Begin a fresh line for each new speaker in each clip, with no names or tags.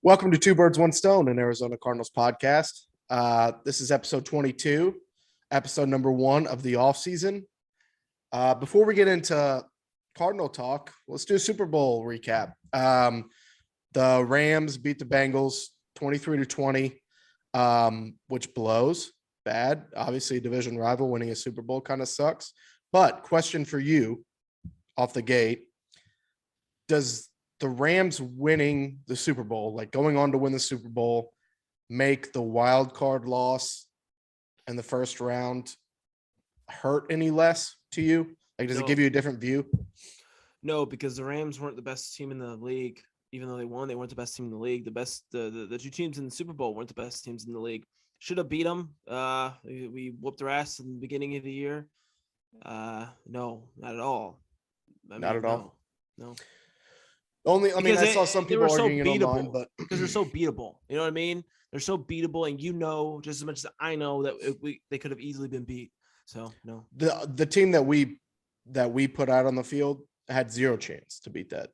Welcome to Two Birds, One Stone, an Arizona Cardinals podcast. This is episode 22, episode number 1 of the offseason. Before we get into Cardinal talk, let's do a Super Bowl recap. The Rams beat the Bengals 23-20, which blows. Bad. Obviously, a division rival winning a Super Bowl kind of sucks. But question for you off the gate, does the Rams winning the Super Bowl, like going on to win the Super Bowl, make the wild card loss in the first round hurt any less to you? Like, does it give you a different view?
No, because the Rams weren't the best team in the league. Even though they won, they weren't the best team in the league. The two teams in the Super Bowl weren't the best teams in the league. Should have beat them. We whooped their ass in the beginning of the year. No, not at all.
Not at all.
No.
I saw some people arguing it online, but
because they're so beatable. You know what I mean? They're so beatable, and just as much as I know that they could have easily been beat. So no.
The team that we put out on the field had zero chance to beat that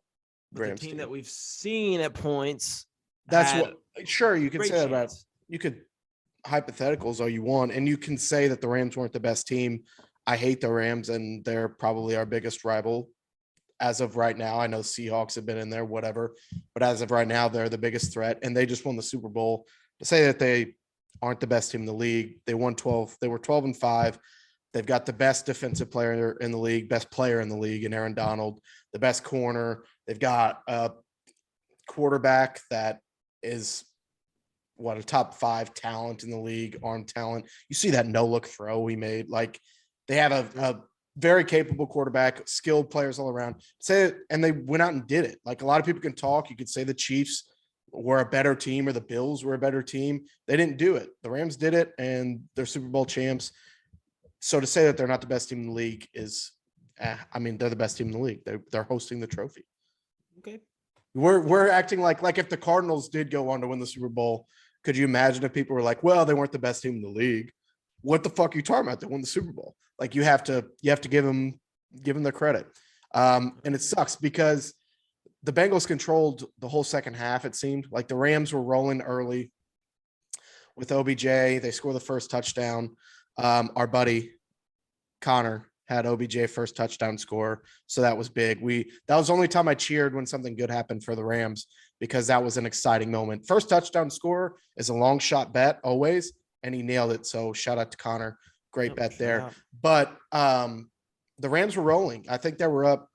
Rams team
that we've seen at points.
That's what. Sure, you can say that about. You could hypotheticals all you want, and you can say that the Rams weren't the best team. I hate the Rams, and they're probably our biggest rival. As of right now, I know Seahawks have been in there, whatever. But as of right now, they're the biggest threat, and they just won the Super Bowl. To say that they aren't the best team in the league, they won 12. They were 12-5. They've got the best defensive player in the league, best player in the league, in Aaron Donald, the best corner. They've got a quarterback that is a top 5 talent in the league, arm talent. You see that no-look throw he made. Like, they have a very capable quarterback, skilled players all around. And they went out and did it. Like, a lot of people can talk. You could say the Chiefs were a better team or the Bills were a better team. They didn't do it. The Rams did it, and they're Super Bowl champs. So to say that they're not the best team in the league is, they're the best team in the league. They're hosting the trophy.
Okay.
We're acting like if the Cardinals did go on to win the Super Bowl, could you imagine if people were like, well, they weren't the best team in the league? What the fuck are you talking about? They won the Super Bowl. Like, you have to give them their credit. And it sucks because the Bengals controlled the whole second half. It seemed like the Rams were rolling early with OBJ. They scored the first touchdown. Our buddy Connor had OBJ first touchdown score. So that was big. That was the only time I cheered when something good happened for the Rams, because that was an exciting moment. First touchdown score is a long shot bet always, and he nailed it. So shout out to Connor. Great bet there.
Out.
But the Rams were rolling. I think they were up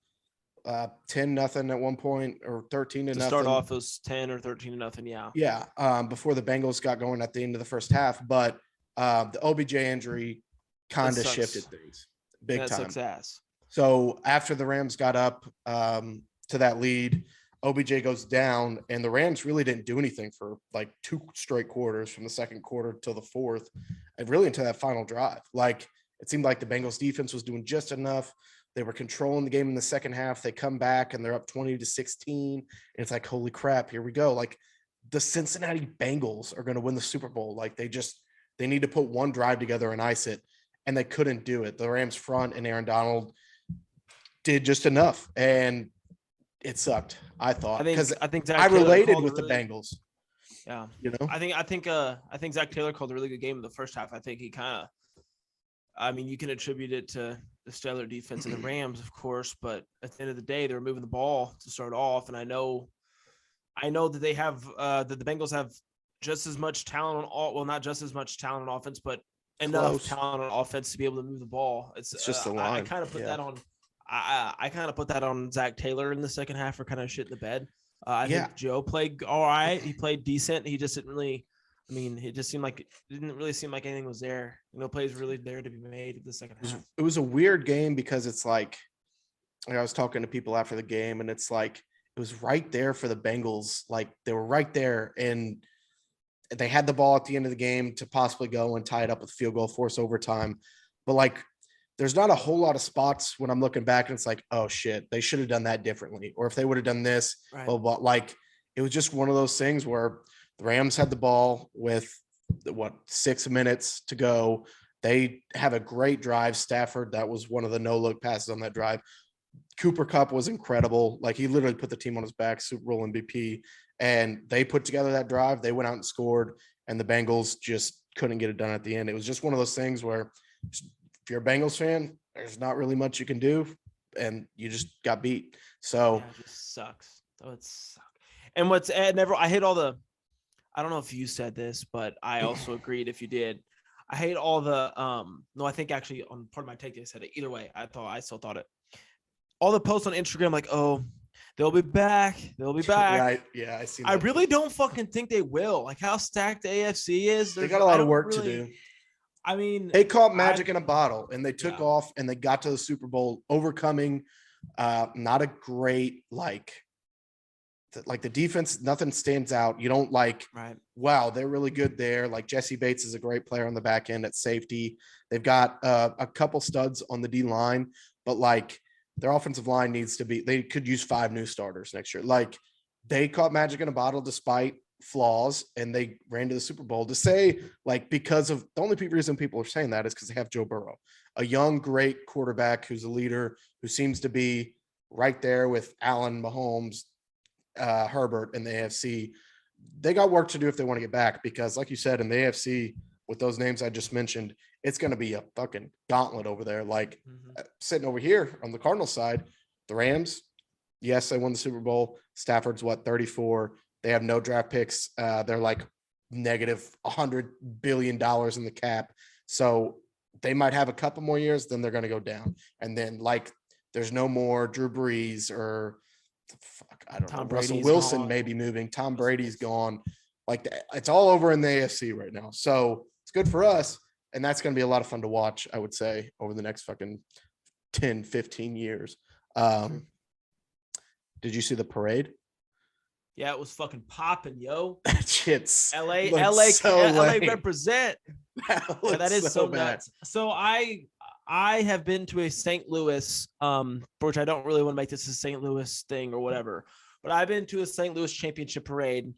10-0 at one point, or 13-0.
To start off, it was 10 or 13-0. Yeah.
Yeah. Before the Bengals got going at the end of the first half. But the OBJ injury kind of shifted things big time.
Sucks ass.
So after the Rams got up to that lead, OBJ goes down, and the Rams really didn't do anything for like 2 straight quarters, from the second quarter till the fourth, and really until that final drive. Like, it seemed like the Bengals defense was doing just enough. They were controlling the game in the second half. They come back and they're up 20-16, and it's like, holy crap, here we go. Like, the Cincinnati Bengals are going to win the Super Bowl. Like, they need to put one drive together and ice it, and they couldn't do it. The Rams front and Aaron Donald did just enough, and it sucked, I thought, because I related with the Bengals.
Yeah,
I
think Zach Taylor called a really good game in the first half. I think he you can attribute it to the stellar defense of the Rams, of course, but at the end of the day, they were moving the ball to start off, and I know that they have that the Bengals have just as much talent not just as much talent on offense, but enough talent on offense to be able to move the ball. It's
just the line.
I kind of put that on. I kind of put that on Zach Taylor in the second half for kind of shit in the bed. I think Joe played all right. He played decent. He just didn't really. It just didn't really seem like anything was there. No plays really there to be made in the second half.
It was a weird game because it's like I was talking to people after the game, and it's like it was right there for the Bengals. Like, they were right there, and they had the ball at the end of the game to possibly go and tie it up with field goal, force overtime. But like, there's not a whole lot of spots when I'm looking back and it's like, oh shit, they should have done that differently. Or if they would have done this,
right.
But like, it was just one of those things where the Rams had the ball with 6 minutes to go. They have a great drive. Stafford, that was one of the no-look passes on that drive. Cooper Kupp was incredible. Like he literally put the team on his back, Super Bowl MVP, and they put together that drive. They went out and scored, and the Bengals just couldn't get it done at the end. It was just one of those things where if you're a Bengals fan, there's not really much you can do, and you just got beat. So
it just sucks. Oh, it sucks. And what's never I hate all the. I don't know if you said this, but I also agreed if you did. I hate all the no, I think actually on part of my take they said it. Either way, I still thought it. All the posts on Instagram like, oh, they'll be back. They'll be back.
Right. Yeah, I see that.
I really don't fucking think they will. Like how stacked the AFC is.
They got a lot of work to do.
I mean,
they caught magic in a bottle and they took
Yeah.
off and they got to the Super Bowl overcoming not a great like the defense, nothing stands out. You don't like,
right.
Wow, they're really good there. Like Jesse Bates is a great player on the back end at safety. They've got a couple studs on the D line, but like their offensive line needs to be, they could use 5 new starters next year. Like they caught magic in a bottle despite flaws and they ran to the Super Bowl. To say like, because of the only reason people are saying that is because they have Joe Burrow, a young, great quarterback who's a leader, who seems to be right there with Allen, Mahomes, Herbert in the AFC. They got work to do if they want to get back, because like you said, in the AFC with those names I just mentioned, it's going to be a fucking gauntlet over there. Like sitting over here on the Cardinals side, the Rams, yes, they won the Super Bowl. Stafford's 34. They have no draft picks. They're like negative $100 billion in the cap. So they might have a couple more years, then they're going to go down. And then like, there's no more Drew Brees or I don't know. Russell Wilson
gone.
may be moving. Tom Brady's gone. Like it's all over in the AFC right now. So it's good for us. And that's going to be a lot of fun to watch, I would say, over the next fucking 10, 15 years. Did you see the parade?
Yeah, it was fucking popping, yo.
Shit's
LA
lame.
represent. That is so
bad.
nuts. So I have been to a St. Louis, which I don't really want to make this a St. Louis thing or whatever, but I've been to a St. Louis championship parade,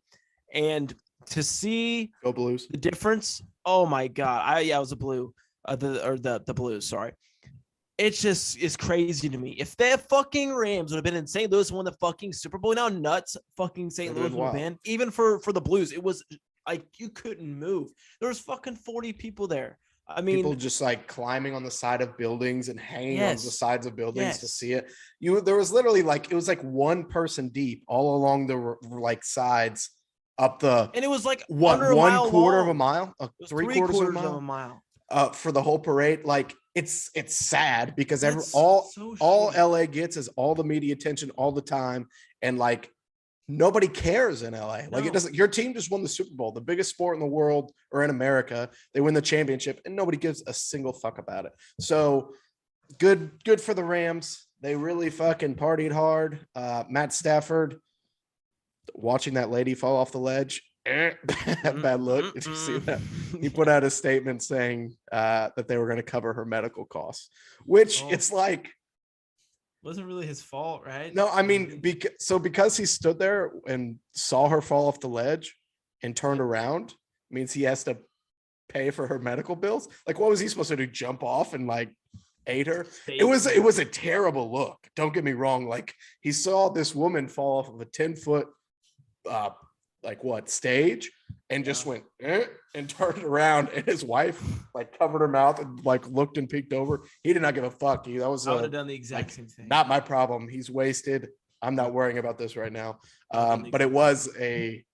and to see
Go Blues.
the difference. Oh my God. I was a blue, the Blues. Sorry. It's just is crazy to me. If the fucking Rams would have been in St. Louis and won the fucking Super Bowl, now nuts fucking St. Louis would have been. Even for the Blues, it was like you couldn't move. There was fucking 40 people there. I mean,
people just like climbing on the side of buildings and hanging on the sides of buildings to see it. There was literally like, it was like one person deep all along the like sides up the,
and it was like
what,
under
one quarter
long.
of a mile, three-quarters of a mile for the whole parade. Like it's sad because all LA gets is all the media attention all the time. And like, nobody cares in LA. Like it doesn't, your team just won the Super Bowl, the biggest sport in the world or in America. They win the championship and nobody gives a single fuck about it. So good for the Rams. They really fucking partied hard. Matt Stafford watching that lady fall off the ledge. Bad look. Did you see that? He put out a statement saying that they were going to cover her medical costs, which it's like,
wasn't really his fault, right?
No, I mean, because he stood there and saw her fall off the ledge and turned around means he has to pay for her medical bills. Like, what was he supposed to do? Jump off and like aid her? It was a terrible look. Don't get me wrong. Like he saw this woman fall off of a 10-foot, stage and just went and turned around, and his wife like covered her mouth and like looked and peeked over. He did not give a fuck. I would
have done the exact same thing.
Not my problem. He's wasted. I'm not worrying about this right now. But it was a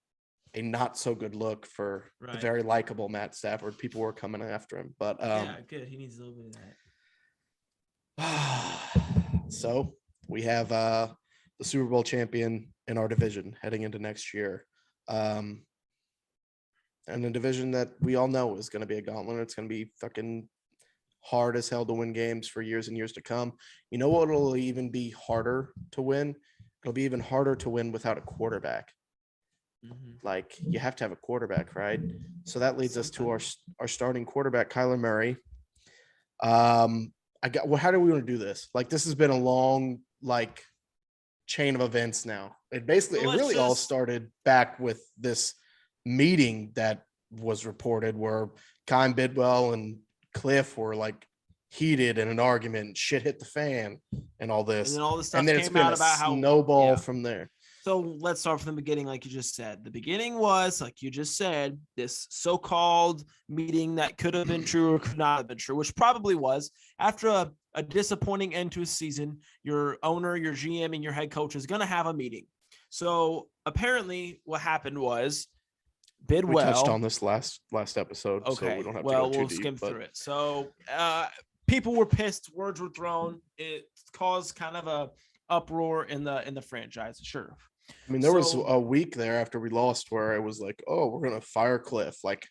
not so good look for the very likable Matt Stafford. People were coming after him, but
good. He needs a little bit of
that. So we have the Super Bowl champion in our division heading into next year. And a division that we all know is going to be a gauntlet. It's going to be fucking hard as hell to win games for years and years to come. You know what will even be harder to win? It'll be even harder to win without a quarterback. Like you have to have a quarterback, right? So that leads us to our starting quarterback, Kyler Murray. How do we want to do this? Like this has been a long chain of events now. It really all started back with this meeting that was reported where Kyle Bidwell and Cliff were like heated in an argument, shit hit the fan, and all this,
And then all this stuff
and then it's
came
been
out
a
about how
snowball from there.
So let's start from the beginning, like you just said. The beginning was, like you just said, this so-called meeting that could have been true or could not have been true, which probably was. After a disappointing end to a season, your owner, your GM, and your head coach is going to have a meeting. So apparently what happened was we
touched on this last episode,
okay,
so we don't have
well,
to go too
we'll
deep,
skim through it. So people were pissed, words were thrown. It caused kind of a uproar in the franchise. Sure.
I mean, there was a week there after we lost where it was like, oh, we're going to fire Cliff. Like,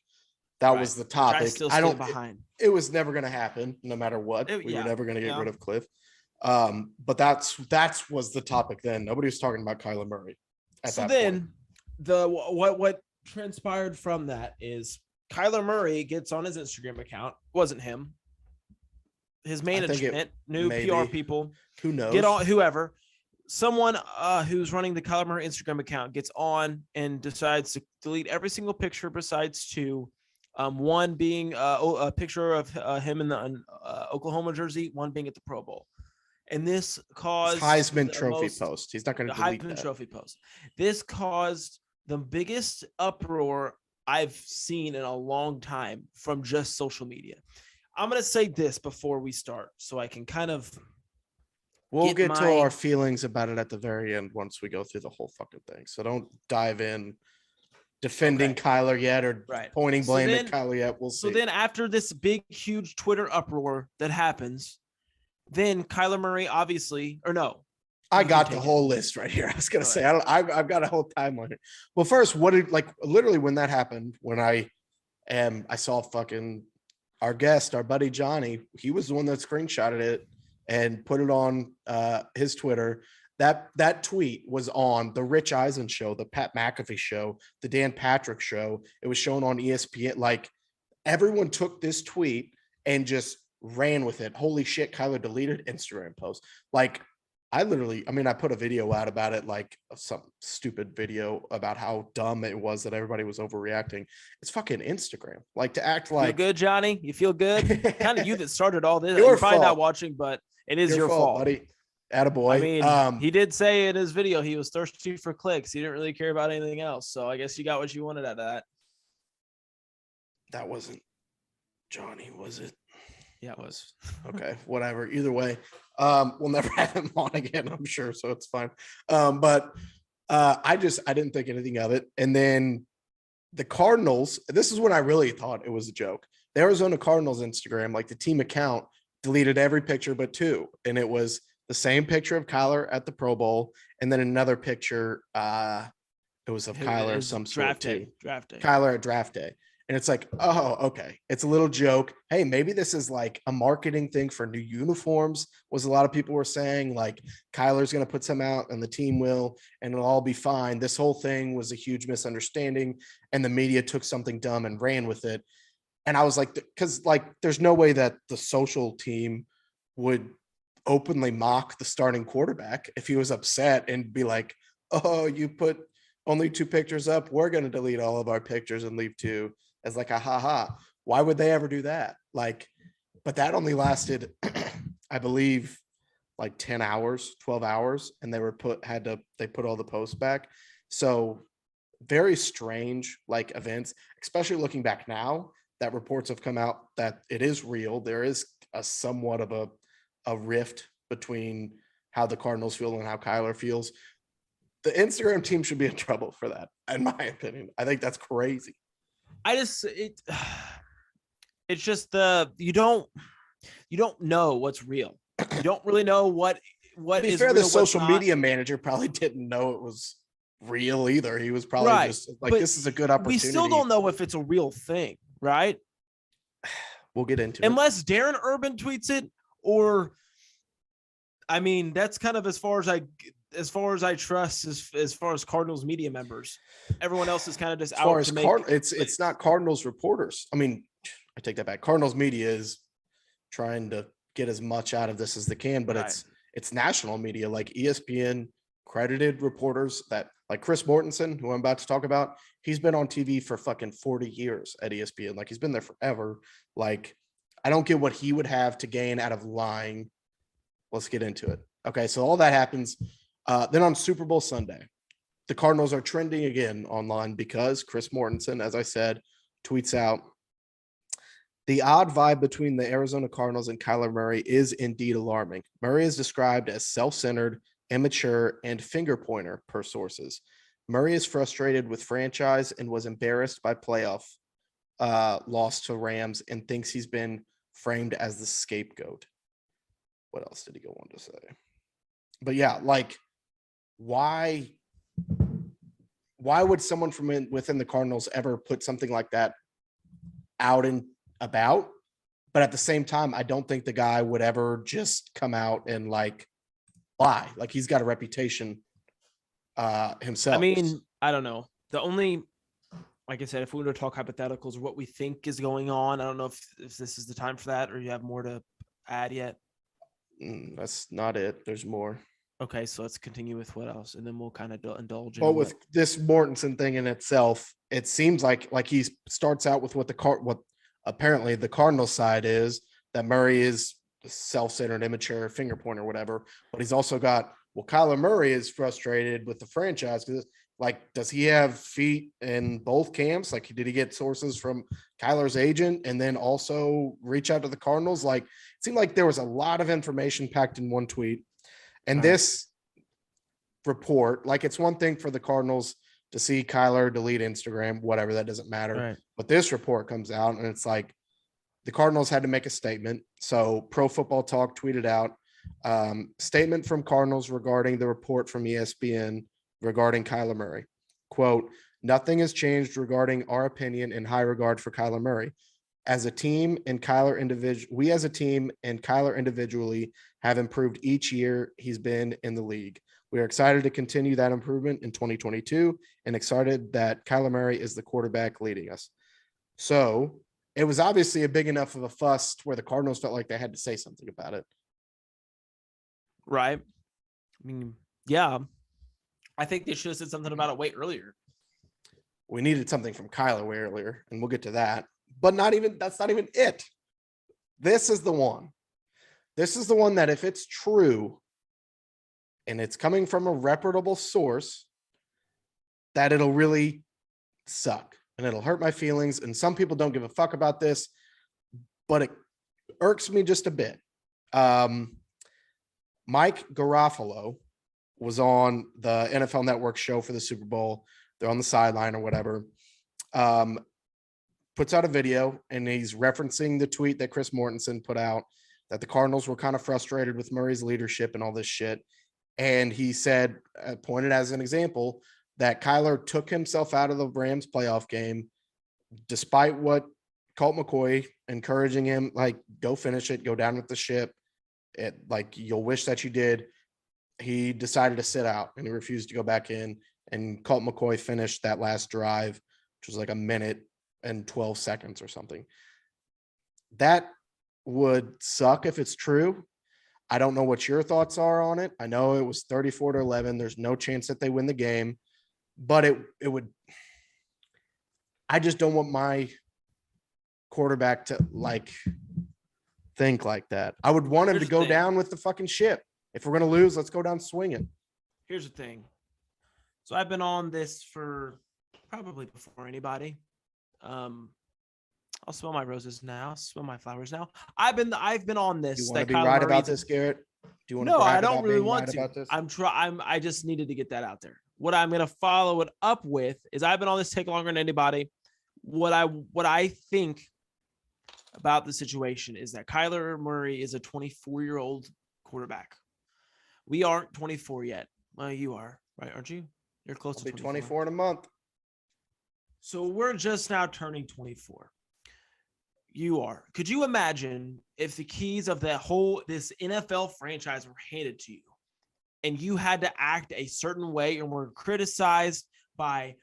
that was the topic.
I don't behind.
It was never going to happen no matter what. We were never going to get rid of Cliff. But that was the topic then. Nobody was talking about Kyler Murray at that point.
What transpired from that is Kyler Murray gets on his Instagram account. Wasn't him. His management, new PR people.
Who knows?
Get on whoever. Someone who's running the Kyler Murray Instagram account gets on and decides to delete every single picture besides two. One being a picture of him in the Oklahoma jersey, one being at the Pro Bowl. And this caused
Heisman Trophy post. He's not going to delete
Heisman
that.
Trophy post. This caused the biggest uproar I've seen in a long time from just social media. I'm going to say this before we start so I can kind of
We'll get to our feelings about it at the very end once we go through the whole fucking thing. So don't dive in defending Kyler yet or pointing blame at Kyler yet. We'll see.
So then after this big, huge Twitter uproar that happens, then Kyler Murray obviously, or no.
I got the whole list right here. I was going to say, I've got a whole timeline here. Well, first, literally when that happened, when I saw fucking our guest, our buddy Johnny, he was the one that screenshotted it and put it on his Twitter. That tweet was on the Rich Eisen show, the Pat McAfee show, the Dan Patrick show. It was shown on ESPN. Like, everyone took this tweet and just ran with it. Holy shit, Kyler deleted Instagram post. Like, I put a video out about it, like some stupid video about how dumb it was that everybody was overreacting. It's fucking Instagram. Like, to act like.
Feel good, Johnny? You feel good? Kind of you that started all this. You're probably not watching, but it is your fault,
buddy. Attaboy.
I mean, he did say in his video he was thirsty for clicks. He didn't really care about anything else. So I guess you got what you wanted out of that.
That wasn't Johnny, was it?
Yeah, it was.
Okay, whatever. Either way, we'll never have him on again, I'm sure. So it's fine. But I didn't think anything of it. And then the Cardinals, this is when I really thought it was a joke. The Arizona Cardinals Instagram, like the team account, deleted every picture but two. And it was the same picture of Kyler at the Pro Bowl, and then another picture. It was of Kyler of some sort too.
Draft day.
Kyler at draft day. And it's like, oh, okay. It's a little joke. Hey, maybe this is like a marketing thing for new uniforms, was a lot of people were saying. Like, Kyler's going to put some out and the team will, and it'll all be fine. This whole thing was a huge misunderstanding, and the media took something dumb and ran with it. And I was like, because like, there's no way that the social team would openly mock the starting quarterback if he was upset and be like, oh, you put only two pictures up, we're going to delete all of our pictures and leave two, as like a ha. Why would they ever do that? Like, but that only lasted, I believe, like 10 hours, 12 hours. And they put all the posts back. So very strange, like, events, especially looking back now that reports have come out that it is real. There is a somewhat of a rift between how the Cardinals feel and how Kyler feels. The Instagram team should be in trouble for that, in my opinion. I think that's crazy.
It's just you don't know what's real. You don't really know what
to be
is
fair,
real,
the social media manager probably didn't know it was real either. He was probably just like, this is a good opportunity.
We still don't know if it's a real thing, right?
We'll get into it.
Unless Darren Urban tweets it, or I mean, that's kind of as far as I trust as far as Cardinals media members. Everyone else is kind of just out to make
it's not Cardinals reporters. I mean, I take that back. Cardinals media is trying to get as much out of this as they can, but it's national media, like ESPN credited reporters that, like Chris Mortensen, who I'm about to talk about. He's been on TV for fucking 40 years at ESPN. Like, he's been there forever. Like, I don't get what he would have to gain out of lying. Let's get into it. Okay, so all that happens. Then on Super Bowl Sunday, the Cardinals are trending again online because Chris Mortensen, as I said, tweets out, the odd vibe between the Arizona Cardinals and Kyler Murray is indeed alarming. Murray is described as self-centered, immature, and finger pointer per sources. Murray is frustrated with franchise and was embarrassed by playoff loss to Rams and thinks he's been framed as the scapegoat. What else did he go on to say? But yeah, like, why would someone from within the Cardinals ever put something like that out and about? But at the same time, I don't think the guy would ever just come out and like lie. Like, he's got a reputation himself.
I mean, I don't know. The only, like I said, if we were to talk hypotheticals or what we think is going on, I don't know if this is the time for that or you have more to add yet.
That's not it. There's more.
Okay, so let's continue with what else, and then we'll kind of indulge in.
But with this Mortensen thing in itself, it seems like he starts out with what apparently the Cardinal side is, that Murray is self-centered, immature, finger pointer, whatever. But he's also got, well, Kyler Murray is frustrated with the franchise because, like, does he have feet in both camps? Like, did he get sources from Kyler's agent and then also reach out to the Cardinals? Like, it seemed like there was a lot of information packed in one tweet. And this report, like, it's one thing for the Cardinals to see Kyler delete Instagram, whatever, that doesn't matter.
Right.
But this report comes out and it's like the Cardinals had to make a statement. So Pro Football Talk tweeted out, statement from Cardinals regarding the report from ESPN regarding Kyler Murray. Quote, nothing has changed regarding our opinion in high regard for Kyler Murray. As a team and Kyler individually have improved each year he's been in the league. We are excited to continue that improvement in 2022 and excited that Kyler Murray is the quarterback leading us. So it was obviously a big enough of a fuss where the Cardinals felt like they had to say something about it.
Right. I mean, yeah. I think they should have said something about it way earlier.
We needed something from Kyler way earlier, and we'll get to that. But that's not even it. This is the one. This is the one that if it's true and it's coming from a reputable source, that it'll really suck and it'll hurt my feelings. And some people don't give a fuck about this, but it irks me just a bit. Mike Garofalo was on the NFL Network show for the Super Bowl. They're on the sideline or whatever. Puts out a video and he's referencing the tweet that Chris Mortensen put out that the Cardinals were kind of frustrated with Murray's leadership and all this shit. And he said, pointed as an example, that Kyler took himself out of the Rams playoff game, despite what Colt McCoy encouraging him, like, go finish it, go down with the ship. Like, you'll wish that you did. He decided to sit out and he refused to go back in. And Colt McCoy finished that last drive, which was like a minute and 12 seconds or something. That would suck if it's true. I don't know what your thoughts are on it. I know it was 34-11. There's no chance that they win the game, but it would. I just don't want my quarterback to like think like that. I would want him to go down with the fucking ship. If we're going to lose, let's go down swinging.
Here's the thing. So I've been on this for probably before anybody. I'll smell my roses now. Smell my flowers now. I've been on this.
Do you want to be right about this, Garrett? Do you want to?
No, I don't really want to. I just needed to get that out there. What I'm going to follow it up with is I've been on this take longer than anybody. What I think about the situation is that Kyler Murray is a 24-year-old quarterback. We aren't 24 yet. Well, you are, right? Aren't you? You're close to
24 in a month.
So we're just now turning 24. You are. Could you imagine if the keys of this NFL franchise were handed to you and you had to act a certain way and were criticized by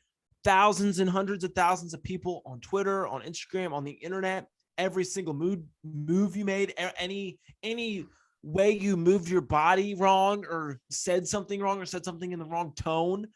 thousands and hundreds of thousands of people on Twitter, on Instagram, on the internet, every single move you made, any way you moved your body wrong or said something wrong or said something in the wrong tone.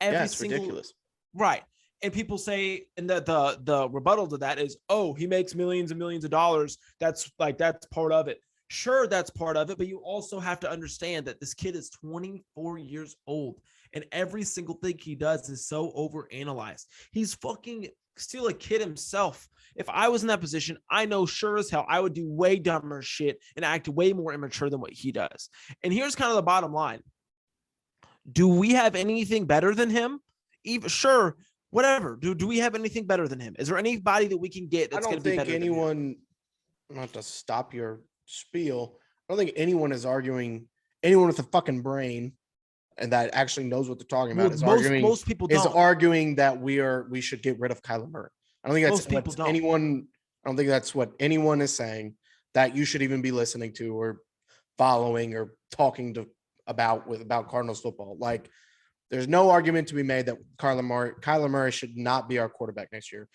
It's ridiculous.
Right. And people say, and the rebuttal to that is, oh, he makes millions and millions of dollars. That's part of it. Sure, that's part of it, but you also have to understand that this kid is 24 years old, and every single thing he does is so overanalyzed. He's fucking still a kid himself. If I was in that position, I know sure as hell I would do way dumber shit and act way more immature than what he does. And here's kind of the bottom line. Do we have anything better than him? Even sure, whatever. Do we have anything better than him? Is there anybody that we can get that's going to be better than him?
I don't think anyone, not to stop your spiel, I don't think anyone is arguing, anyone with a fucking brain and that actually knows what they're talking about
most people don't.
is arguing that we should get rid of Kyler Murray. I don't think that's
most people don't.
Anyone. I don't think that's what anyone is saying that you should even be listening to or following or talking to about Cardinals football. Like, there's no argument to be made that Kyler Murray should not be our quarterback next year.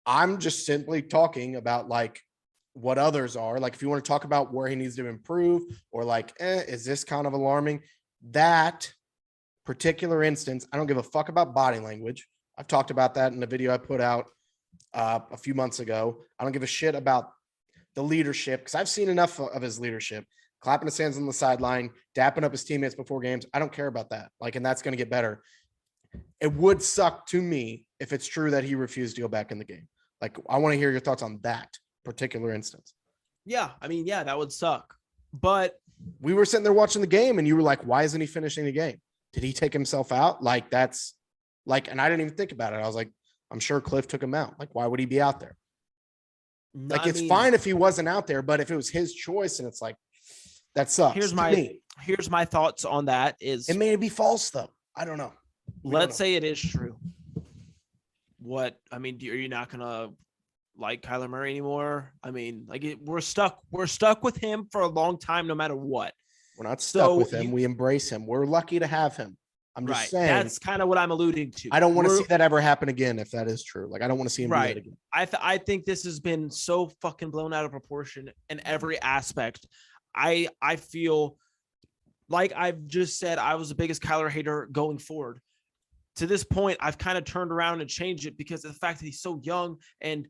I'm just simply talking about like what others are. Like, if you want to talk about where he needs to improve or like, is this kind of alarming? That particular instance, I don't give a fuck about body language. I've talked about that in the video I put out a few months ago. I don't give a shit about the leadership because I've seen enough of his leadership. Clapping his hands on the sideline, dapping up his teammates before games. I don't care about that. Like, and that's going to get better. It would suck to me if it's true that he refused to go back in the game. Like, I want to hear your thoughts on that particular instance.
Yeah. I mean, yeah, that would suck. But
we were sitting there watching the game and you were like, why isn't he finishing the game? Did he take himself out? Like, that's like, and I didn't even think about it. I was like, I'm sure Cliff took him out. Like, why would he be out there? Like, it's fine if he wasn't out there, but if it was his choice and it's like, that sucks.
Here's my thoughts on that is
it may be false though. I don't know.
Let's say it is true. Are you not gonna like Kyler Murray anymore? I mean, we're stuck with him for a long time, no matter what.
We're not stuck with him. We embrace him. We're lucky to have him. I'm just saying.
That's kind of what I'm alluding to.
I don't want to see that ever happen again if that is true. Like, I don't want to see him do that again.
I think this has been so fucking blown out of proportion in every aspect. I feel like I've just said I was the biggest Kyler hater going forward. To this point, I've kind of turned around and changed it because of the fact that he's so young and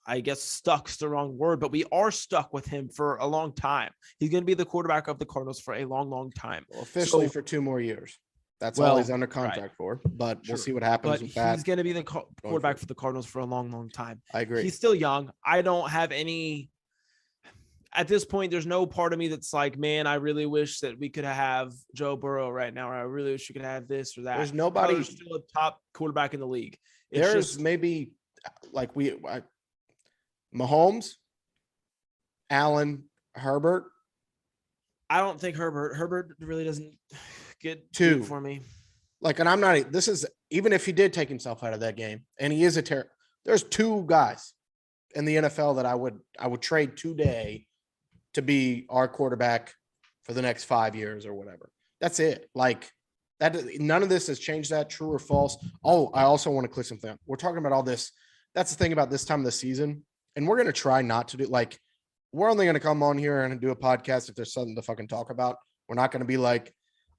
I guess stuck's the wrong word, but we are stuck with him for a long time. He's going to be the quarterback of the Cardinals for a long, long time.
Well, officially for 2 more years. That's all he's under contract for, but we'll see what happens with that.
He's going to be the quarterback for the Cardinals for a long, long time.
I agree.
He's still young. I don't have any. At this point, there's no part of me that's like, man, I really wish that we could have Joe Burrow right now, or I really wish we could have this or that.
There's nobody
who's still a top quarterback in the league.
There's maybe like Mahomes, Allen, Herbert.
I don't think Herbert really doesn't get
2
for me.
Like, and I'm not. This is even if he did take himself out of that game, and he is a there's 2 guys in the NFL that I would trade today to be our quarterback for the next 5 years or whatever. That's it. Like, that, none of this has changed that, true or false. Oh, I also want to clear something up. We're talking about all this. That's the thing about this time of the season. And we're going to try not to do, like, we're only going to come on here and do a podcast if there's something to fucking talk about. We're not going to be like,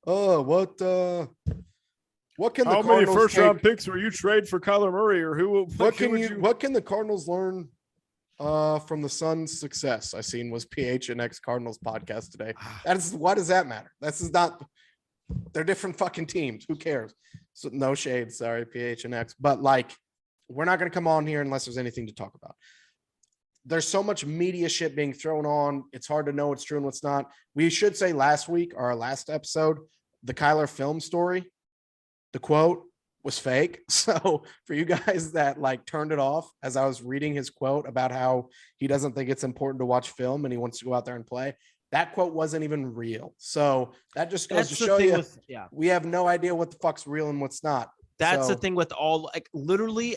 oh, what can the
How
Cardinals
many first round picks were you trade for Kyler Murray, or
what can the Cardinals learn from the Suns' success? I seen was PHNX Cardinals podcast today. Why does that matter? This is not. They're different fucking teams. Who cares? So no shade, sorry, PHNX. But like, we're not going to come on here unless there's anything to talk about. There's so much media shit being thrown on. It's hard to know what's true and what's not. We should say last week, or our last episode, the Kyler film story, the quote was fake. So for you guys that like turned it off as I was reading his quote about how he doesn't think it's important to watch film and he wants to go out there and play, that quote wasn't even real. So that just goes to show you, we have no idea what the fuck's real and what's not.
That's the thing with all, like, literally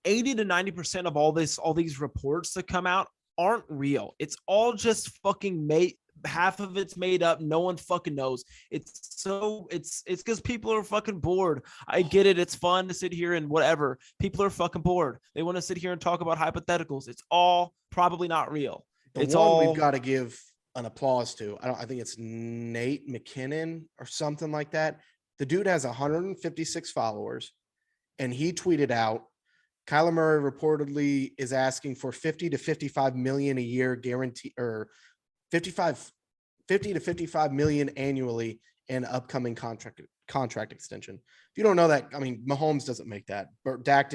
80 to 90% of all these reports that come out aren't real. It's all just fucking made. Half of it's made up. No one fucking knows. It's because people are fucking bored. I get it. It's fun to sit here and whatever. People are fucking bored. They want to sit here and talk about hypotheticals. It's all probably not real.
We've got to give an applause to. I think it's Nate McKinnon or something like that. The dude has 156 followers. and he tweeted out, Kyler Murray reportedly is asking for 50 to 55 million a year guarantee, or 50 to 55 million annually in upcoming contract extension. If you don't know that, I mean, Mahomes doesn't make that, but Dak,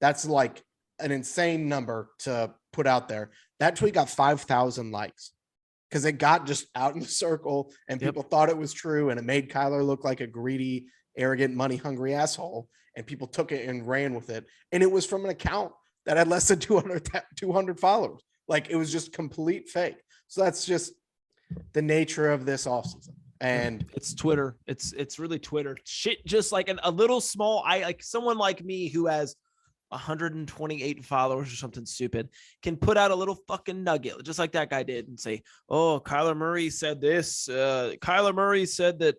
that's like an insane number to put out there. That tweet got 5,000 likes because it got just out in the circle and people thought it was true, and it made Kyler look like a greedy, arrogant, money hungry asshole. And people took it and ran with it. And it was from an account that had less than 200 followers. Like, it was just complete fake. So that's just the nature of this offseason. And
it's Twitter. It's really Twitter shit. Just like a little small, like someone like me who has 128 followers or something stupid can put out a little fucking nugget, just like that guy did, and say, oh, Kyler Murray said this. Kyler Murray said that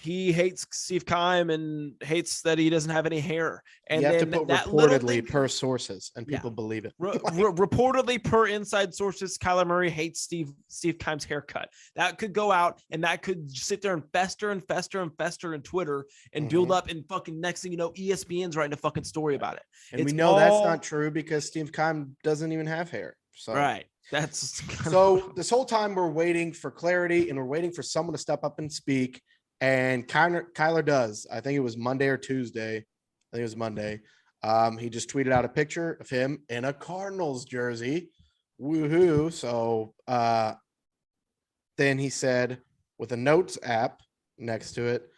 he hates Steve Keim and hates that he doesn't have any hair. And
you have
then
to put
that
reportedly per sources, and people believe it.
Reportedly per inside sources, Kyler Murray hates Steve Keim's haircut. That could go out, and that could sit there and fester and fester and fester in Twitter and build up. And fucking next thing you know, ESPN's writing a fucking story about it.
And we know that's not true because Steve Keim doesn't even have hair. So
right. That's
so this whole time we're waiting for clarity, and we're waiting for someone to step up and speak. And Kyler does. I think it was Monday or Tuesday. I think it was Monday. He just tweeted out a picture of him in a Cardinals jersey. Woohoo. So then he said, with a notes app next to it,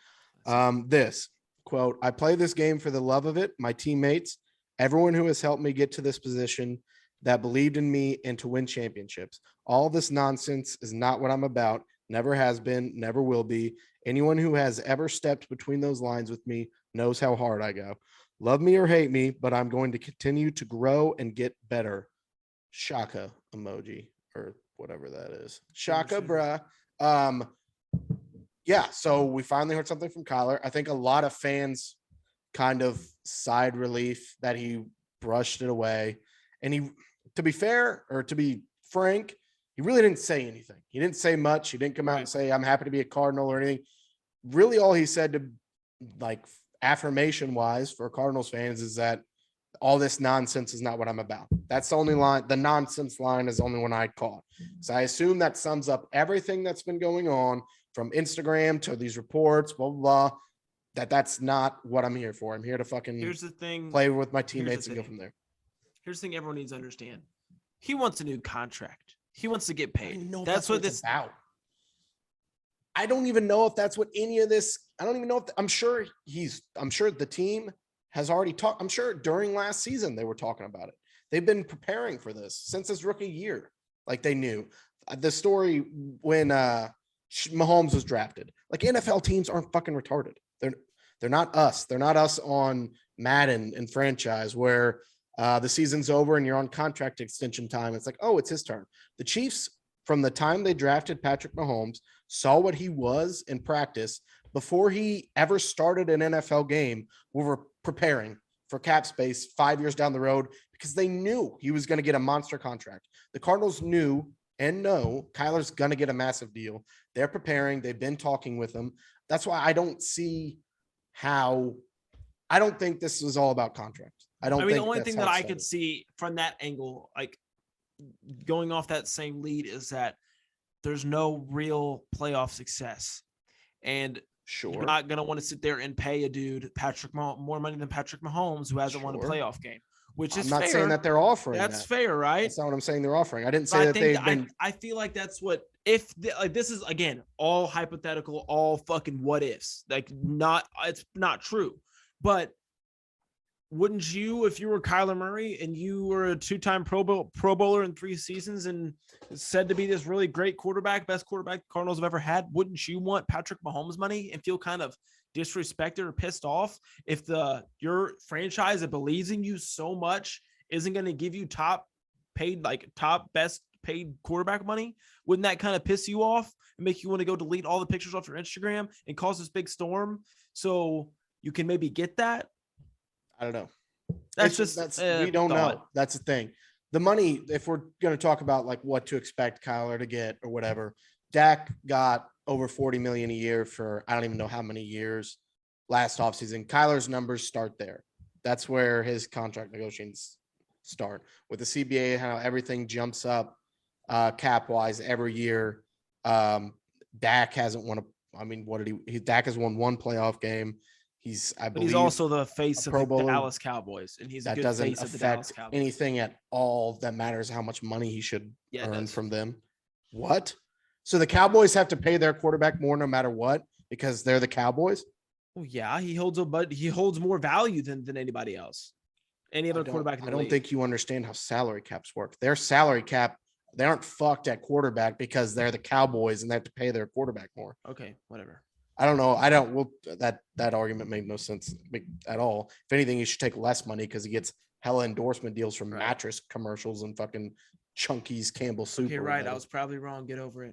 this quote, I play this game for the love of it, my teammates, everyone who has helped me get to this position, that believed in me, and to win championships. All this nonsense is not what I'm about. Never has been, never will be. Anyone who has ever stepped between those lines with me knows how hard I go. Love me or hate me, but I'm going to continue to grow and get better. Shaka emoji, or whatever that is. Shaka, bruh. Yeah, so we finally heard something from Kyler. I think a lot of fans kind of sighed relief that he brushed it away. And he, to be fair, or to be frank, he really didn't say anything. He didn't say much. He didn't come out and say, I'm happy to be a Cardinal or anything. Really, all he said, to like affirmation wise for Cardinals fans, is that all this nonsense is not what I'm about. That's the only line. The nonsense line is the only one I caught. So I assume that sums up everything that's been going on from Instagram to these reports, blah, blah, blah. That's not what I'm here for. I'm here to fucking
here's the thing,
play with my teammates and go from there.
Here's the thing everyone needs to understand. He wants a new contract. He wants to get paid.
That's what this is about. I don't even know if that's what any of this. I don't even know if I'm sure the team has already talked. I'm sure during last season they were talking about it. They've been preparing for this since his rookie year. Like, they knew the story when Mahomes was drafted. Like, NFL teams aren't fucking retarded. They're not us. They're not us on Madden and franchise where the season's over and you're on contract extension time. It's like, oh, it's his turn. The Chiefs, from the time they drafted Patrick Mahomes, saw what he was in practice before he ever started an NFL game. We were preparing for cap space 5 years down the road because they knew he was going to get a monster contract. The Cardinals knew and know Kyler's going to get a massive deal. They're preparing. They've been talking with him. That's why I don't see how. I don't think this is all about contract. I mean,
the only thing that I could see from that angle, like going off that same lead, is that there's no real playoff success. And you're not going to want to sit there and pay a dude more money than Patrick Mahomes, who hasn't won a playoff game, which is fair. I'm not
saying that they're offering
that's fair, right?
That's not what I'm saying they're offering. I didn't say that they've been.
I feel like that's what, this is, again, all hypothetical, all fucking what ifs. Like, it's not true. But wouldn't you, if you were Kyler Murray and you were a two-time Pro Bowler in 3 seasons and said to be this really great quarterback, best quarterback the Cardinals have ever had, wouldn't you want Patrick Mahomes money and feel kind of disrespected or pissed off if your franchise that believes in you so much isn't going to give you top best paid quarterback money? Wouldn't that kind of piss you off and make you want to go delete all the pictures off your Instagram and cause this big storm so you can maybe get that?
I don't know.
We
don't know. That's the thing. The money, if we're going to talk about like what to expect Kyler to get or whatever, Dak got over $40 million a year for I don't even know how many years. last offseason. Kyler's numbers start there. That's where his contract negotiations start. With the CBA, how everything jumps up cap wise every year. Dak hasn't won what did he? Dak has won one playoff game.
But he's also the face of
Pro
the
Bowler.
Dallas Cowboys, and he's a
That
good
doesn't
face of the Dallas
affect
Cowboys.
anything at all. That matters how much money he should
Yeah, it
earn
does.
from them. What? So the Cowboys have to pay their quarterback more no matter what because they're the Cowboys?
Well, yeah, he holds more value than anybody else. Any other quarterback in the
I don't
league.
think you understand how salary caps work. Their salary cap, they aren't fucked at quarterback because they're the Cowboys and they have to pay their quarterback more.
Okay, whatever.
I don't know. That argument made no sense at all. If anything, he should take less money because he gets hella endorsement deals from mattress commercials and fucking Chunky's Campbell soup.
Okay, right. I was probably wrong. Get over it.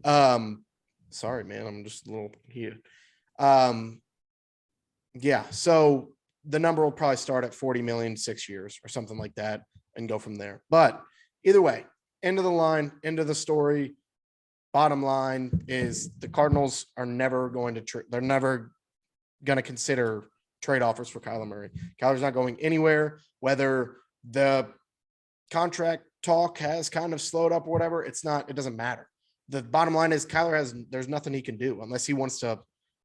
Sorry, man. I'm just a little heated. Yeah. So the number will probably start at 40 million, 6 years or something like that and go from there. But either way, end of the line, end of the story. Bottom line is the Cardinals are never going to they're never going to consider trade offers for Kyler Murray. Kyler's not going anywhere, whether the contract talk has kind of slowed up or whatever. It doesn't matter. The bottom line is there's nothing he can do unless he wants to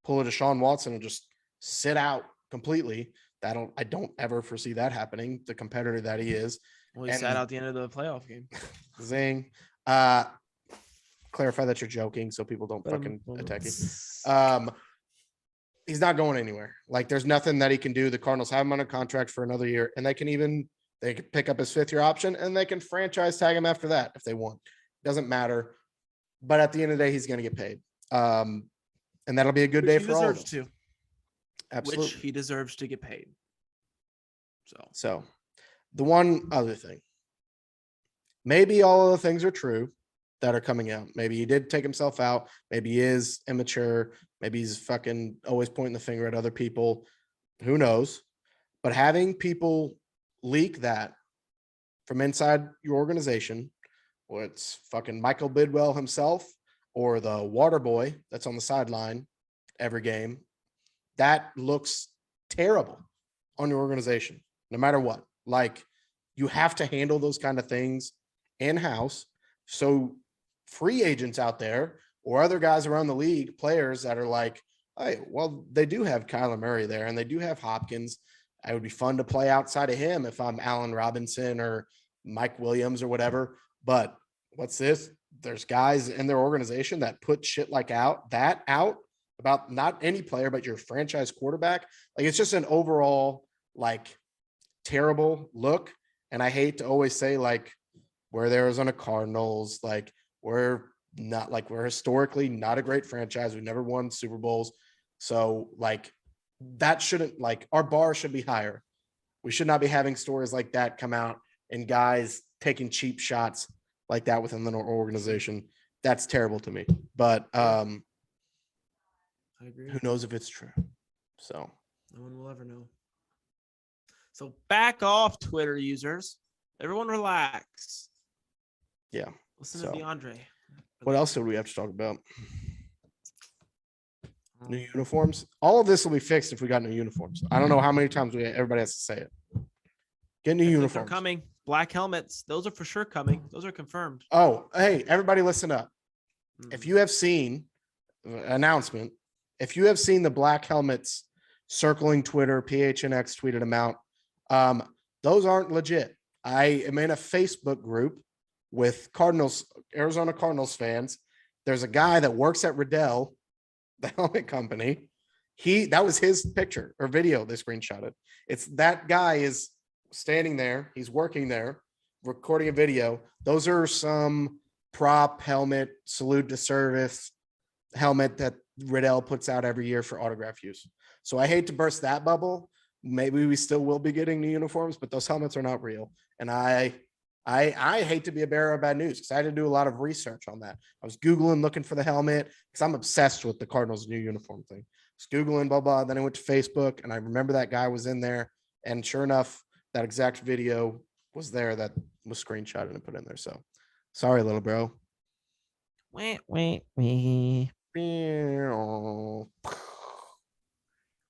pull a Deshaun Watson and just sit out completely. I don't ever foresee that happening. The competitor that he is.
Well, he sat out the end of the playoff game.
Zing. Clarify that you're joking so people don't fucking attack you. He's not going anywhere. Like there's nothing that he can do. The Cardinals have him on a contract for another year and they can pick up his 5th-year option and they can franchise tag him after that if they want. Doesn't matter. But at the end of the day, he's going to get paid. And that'll be a good day for all of us.
To.
Absolutely.
Which he deserves to get paid.
So the one other thing, maybe all of the things are true that are coming out. Maybe he did take himself out. Maybe he is immature. Maybe he's fucking always pointing the finger at other people. Who knows? But having people leak that from inside your organization, or it's fucking Michael Bidwell himself or the water boy that's on the sideline every game, that looks terrible on your organization, no matter what. Like, you have to handle those kind of things in-house. So free agents out there or other guys around the league, players that are like, hey, well, they do have Kyler Murray there and they do have Hopkins. It would be fun to play outside of him if I'm Allen Robinson or Mike Williams or whatever. But what's this? There's guys in their organization that put shit like that out about not any player, but your franchise quarterback. Like, it's just an overall, like, terrible look. And I hate to always say, like, we're the Arizona Cardinals, like, we're historically not a great franchise. We've never won Super Bowls. So, like, that shouldn't, like, our bar should be higher. We should not be having stories like that come out and guys taking cheap shots like that within the organization. That's terrible to me. But
I agree.
Who knows if it's true? So
no one will ever know. So back off, Twitter users. Everyone relax.
Yeah.
Listen to DeAndre.
What else do we have to talk about? New uniforms. All of this will be fixed if we got new uniforms. I don't know how many times everybody has to say it. Get new uniforms.
They're coming. Black helmets. Those are for sure coming. Those are confirmed.
Oh, hey, everybody listen up. If you have seen announcement, if you have seen the black helmets circling Twitter, PHNX tweeted them out. Those aren't legit. I am in a Facebook group with Arizona Cardinals fans. There's a guy that works at Riddell, the helmet company. That was his picture or video they screenshotted. It's that guy is standing there. He's working there, recording a video. Those are some prop helmet, salute to service helmet that Riddell puts out every year for autograph use. So I hate to burst that bubble. Maybe we still will be getting new uniforms, but those helmets are not real. And I hate to be a bearer of bad news because I had to do a lot of research on that. I was Googling looking for the helmet because I'm obsessed with the Cardinals new uniform thing. I was Googling, blah, blah. Then I went to Facebook and I remember that guy was in there. And sure enough, that exact video was there that was screenshotted and put in there. So sorry, little bro.
Wait.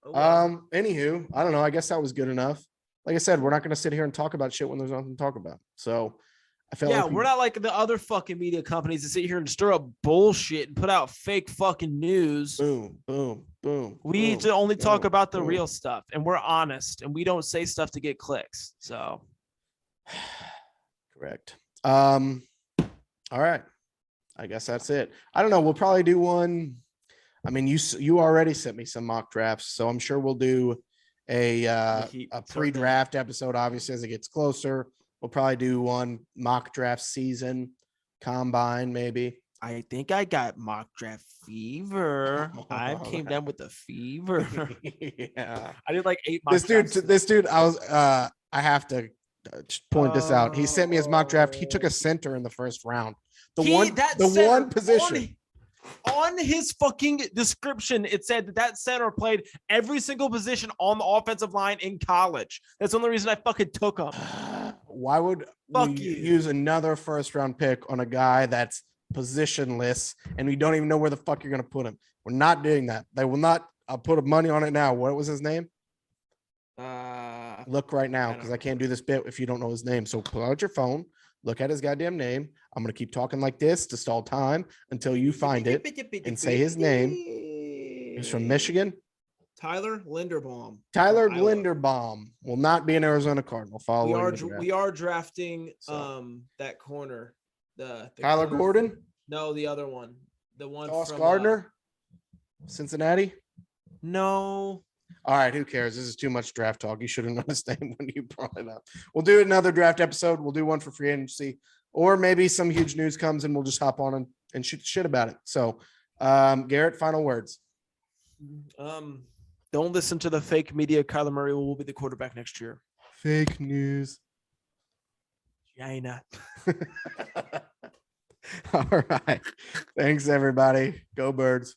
Oh, well.
Anywho, I don't know. I guess that was good enough. Like I said, we're not going to sit here and talk about shit when there's nothing to talk about. So I felt
Yeah,
like
we're not like the other fucking media companies that sit here and stir up bullshit and put out fake fucking news.
boom, boom, boom.
We
boom,
only talk
boom,
about the
boom.
real stuff, and we're honest, and we don't say stuff to get clicks. So,
Correct. All right. I guess that's it. I don't know. We'll probably do one. I mean, you already sent me some mock drafts, so I'm sure we'll do a pre-draft episode. Obviously, as it gets closer, we'll probably do one mock draft season combine, maybe.
I think I got mock draft fever. I came down with the fever.
Yeah.
I did like 8 mock drafts.
This dude, I have to point this out. He sent me his mock draft. He took a center in the first round. The one position.
On his fucking description, it said that center played every single position on the offensive line in college. That's the only reason I fucking took him.
Why would we use another first round pick on a guy that's positionless and we don't even know where the fuck you're going to put him? We're not doing that. They will not. I'll put money on it now. What was his name? Look right now, because I can't do this bit if you don't know his name. So pull out your phone, look at his goddamn name. I'm going to keep talking like this to stall time until you find it and say his name. He's from Michigan.
Tyler Linderbaum.
Tyler Linderbaum will not be an Arizona Cardinal.
We are drafting that corner. The
Tyler
corner.
Gordon?
No, the other one. The one
Sauce
from
Gardner? Cincinnati?
No.
All right, who cares? This is too much draft talk. You should have known his name when you brought it up. We'll do another draft episode. We'll do one for free agency, or maybe some huge news comes and we'll just hop on and shoot shit about it. So, Garrett, final words.
Don't listen to the fake media. Kyler Murray will be the quarterback next year.
Fake news.
China.
All right. Thanks, everybody. Go Birds.